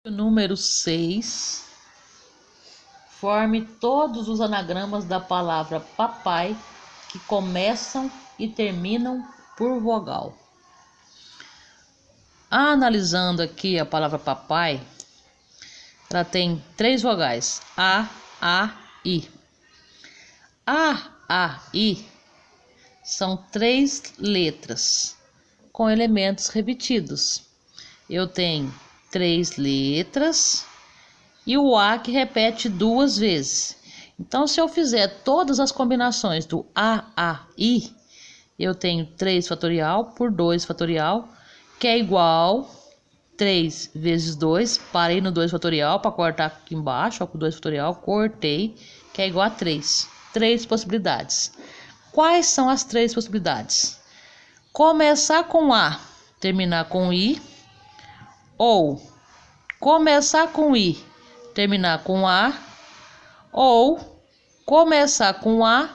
O número 6. Forme todos os anagramas da palavra papai que começam e terminam por vogal. Analisando aqui a palavra papai, ela tem 3 vogais: A, I. A, I são 3 letras com elementos repetidos. Eu tenho 3 letras e o A que repete 2 vezes. Então, se eu fizer todas as combinações do A, I, eu tenho 3 fatorial por 2 fatorial, que é igual 3 vezes 2. Parei no 2 fatorial para cortar aqui embaixo, ó, com 2 fatorial, cortei, que é igual a 3. 3 possibilidades. Quais são as 3 possibilidades? Começar com A, terminar com I, ou começar com I, terminar com A, ou começar com A,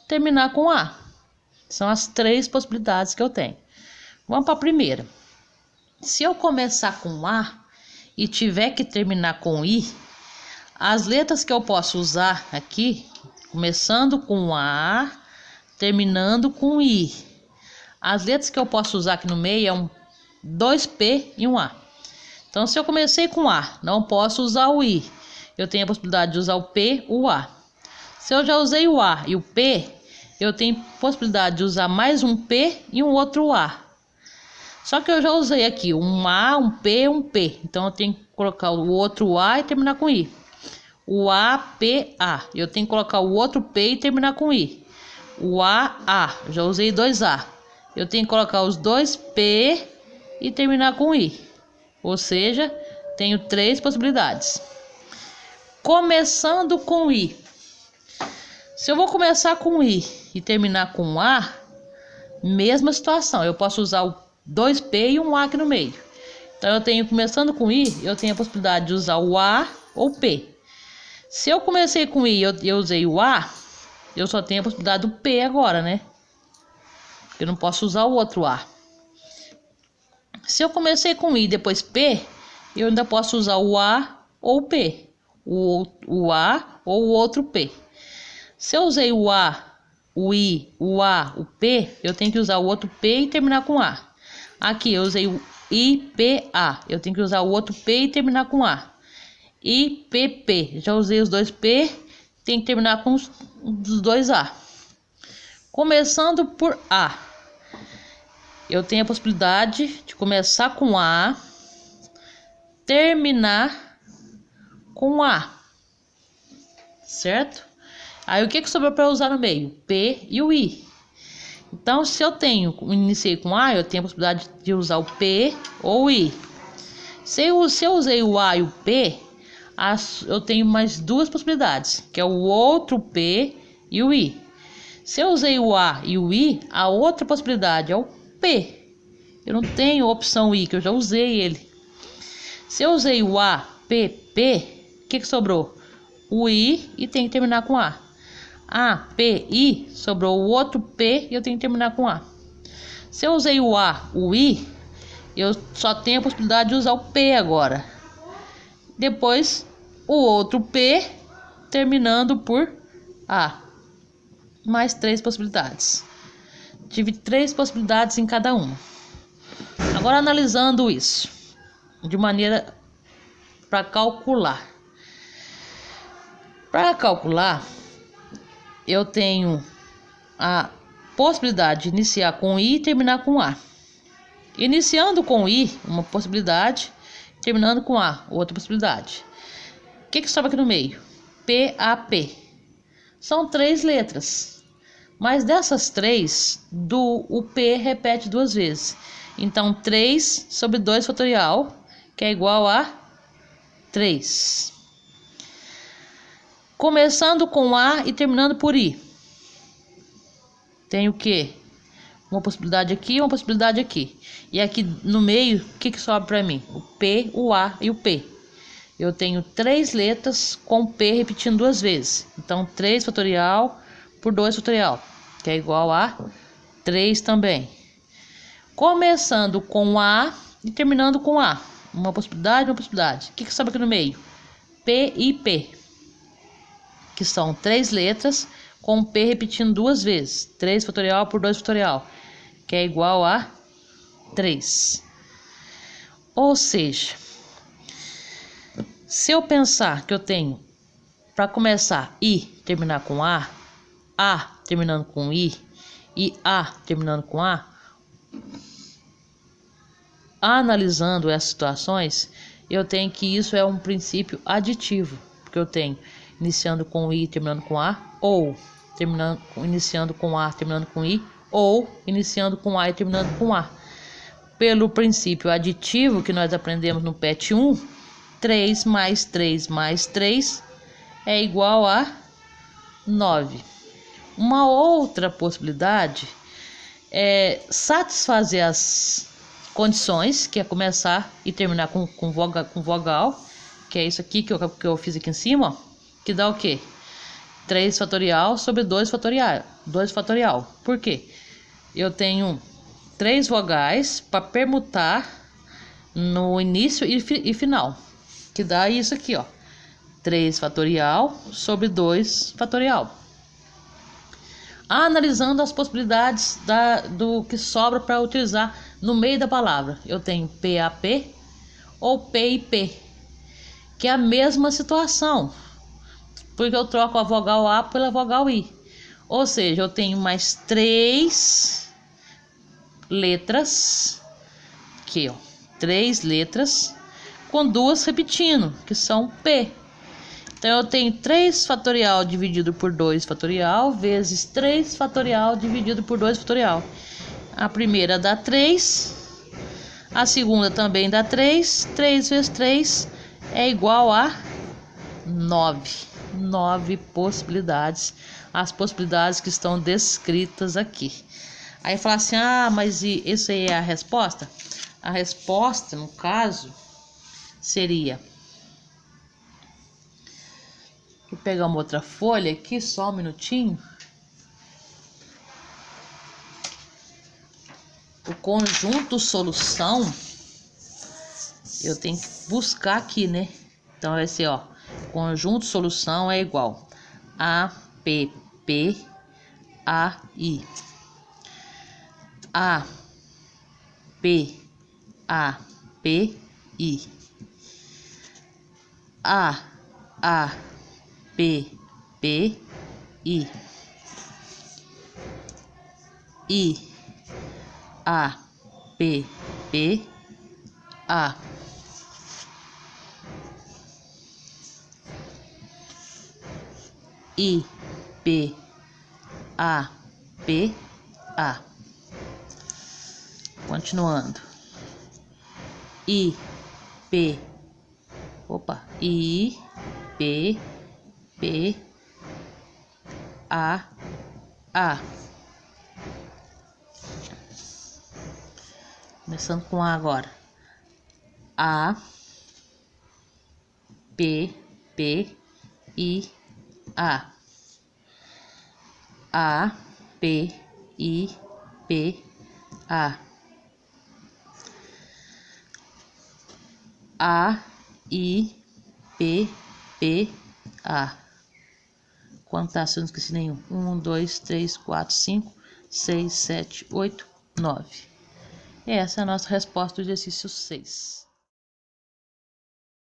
terminar com A. São as 3 possibilidades que eu tenho. Vamos para a primeira. Se eu começar com A e tiver que terminar com I, as letras que eu posso usar aqui, começando com A, terminando com I. As letras que eu posso usar aqui no meio é um 2P e um A. Então, se eu comecei com A, não posso usar o I. Eu tenho a possibilidade de usar o P ou o A. Se eu já usei o A e o P, eu tenho possibilidade de usar mais um P e um outro A. Só que eu já usei aqui um A, um P, um P. Então, eu tenho que colocar o outro A e terminar com I. O A, P, A. Eu tenho que colocar o outro P e terminar com I. O A. Eu já usei 2 A. Eu tenho que colocar os 2 P e terminar com I. Ou seja, tenho 3 possibilidades. Começando com I. Se eu vou começar com I e terminar com A, mesma situação. Eu posso usar o 2P e um A aqui no meio. Então, eu tenho, começando com I, eu tenho a possibilidade de usar o A ou P. Se eu comecei com I e eu usei o A, eu só tenho a possibilidade do P agora, né? Eu não posso usar o outro A. Se eu comecei com I e depois P, eu ainda posso usar o A ou o P. O A ou o outro P. Se eu usei o A, o I, o A, o P, eu tenho que usar o outro P e terminar com A. Aqui eu usei o IPA. Eu tenho que usar o outro P e terminar com A. IPP. Já usei os 2 P, tem que terminar com os 2 A. Começando por A. Eu tenho a possibilidade de começar com A, terminar com A, certo? Aí o que sobrou para usar no meio? P e o I. Então, se eu iniciei com A, eu tenho a possibilidade de usar o P ou o I. Se eu usei o A e o P, eu tenho mais 2 possibilidades, que é o outro P e o I. Se eu usei o A e o I, a outra possibilidade é o P. Eu não tenho opção I, que eu já usei ele. Se eu usei o A, P, P, o que sobrou? O I e tem que terminar com A. A, P, I, sobrou o outro P e eu tenho que terminar com A. Se eu usei o A, o I, eu só tenho a possibilidade de usar o P agora. Depois, o outro P, terminando por A. Mais 3 possibilidades. Tive 3 possibilidades em cada uma. Agora, analisando isso de maneira para calcular. Para calcular, eu tenho a possibilidade de iniciar com I e terminar com A. Iniciando com I, uma possibilidade, terminando com A, outra possibilidade. O que sobra aqui no meio? PAP. São 3 letras. Mas dessas 3, o P repete 2 vezes. Então, 3 sobre 2 fatorial, que é igual a 3. Começando com A e terminando por I. Tem o quê? Uma possibilidade aqui e uma possibilidade aqui. E aqui no meio, o que sobra para mim? O P, o A e o P. Eu tenho 3 letras com P repetindo 2 vezes. Então, 3 fatorial por 2 fatorial, que é igual a 3 também. Começando com A e terminando com A. uma possibilidade, uma possibilidade. O que sobe aqui no meio? P e P, que são 3 letras com P repetindo 2 vezes. 3 fatorial por 2 fatorial, que é igual a 3. Ou seja, se eu pensar que eu tenho, para começar, I terminar com A terminando com I e A terminando com A, analisando essas situações, eu tenho que isso é um princípio aditivo, porque eu tenho iniciando com I terminando com A, ou iniciando com A terminando com I, ou iniciando com A e terminando com A. Pelo princípio aditivo que nós aprendemos no PET 1, 3 mais 3 mais 3 é igual a 9. Uma outra possibilidade é satisfazer as condições, que é começar e terminar com vogal, que é isso aqui que eu fiz aqui em cima, ó, que dá o quê? 3 fatorial sobre 2 fatorial. Por quê? Eu tenho 3 vogais para permutar no início e final, que dá isso aqui, ó, 3 fatorial sobre 2 fatorial. Analisando as possibilidades do que sobra para utilizar no meio da palavra, eu tenho PAP ou PIP, que é a mesma situação, porque eu troco a vogal A pela vogal I. Ou seja, eu tenho mais 3 letras, aqui ó, 3 letras com 2 repetindo, que são P. Então eu tenho 3 fatorial dividido por 2 fatorial vezes 3 fatorial dividido por 2 fatorial. A primeira dá 3, a segunda também dá 3, 3 vezes 3 é igual a 9. 9 possibilidades, as possibilidades que estão descritas aqui. Aí fala assim, mas isso aí é a resposta? A resposta, no caso, seria... Vou pegar uma outra folha aqui, só um minutinho. O conjunto solução, eu tenho que buscar aqui, né? Então vai ser, ó, conjunto solução é igual a P, P, A, I. A, P, A, P, I. A, P, P, I. I, A, P, P, A. I, P, A, P, A. Continuando. I, P, I, P, P, A. Começando com A agora. A, P, P, I, A. A, P, I, P, A. A, I, P, P, A. Quanto tá? Se eu não esqueci nenhum. 1, 2, 3, 4, 5, 6, 7, 8, 9. Essa é a nossa resposta do exercício 6.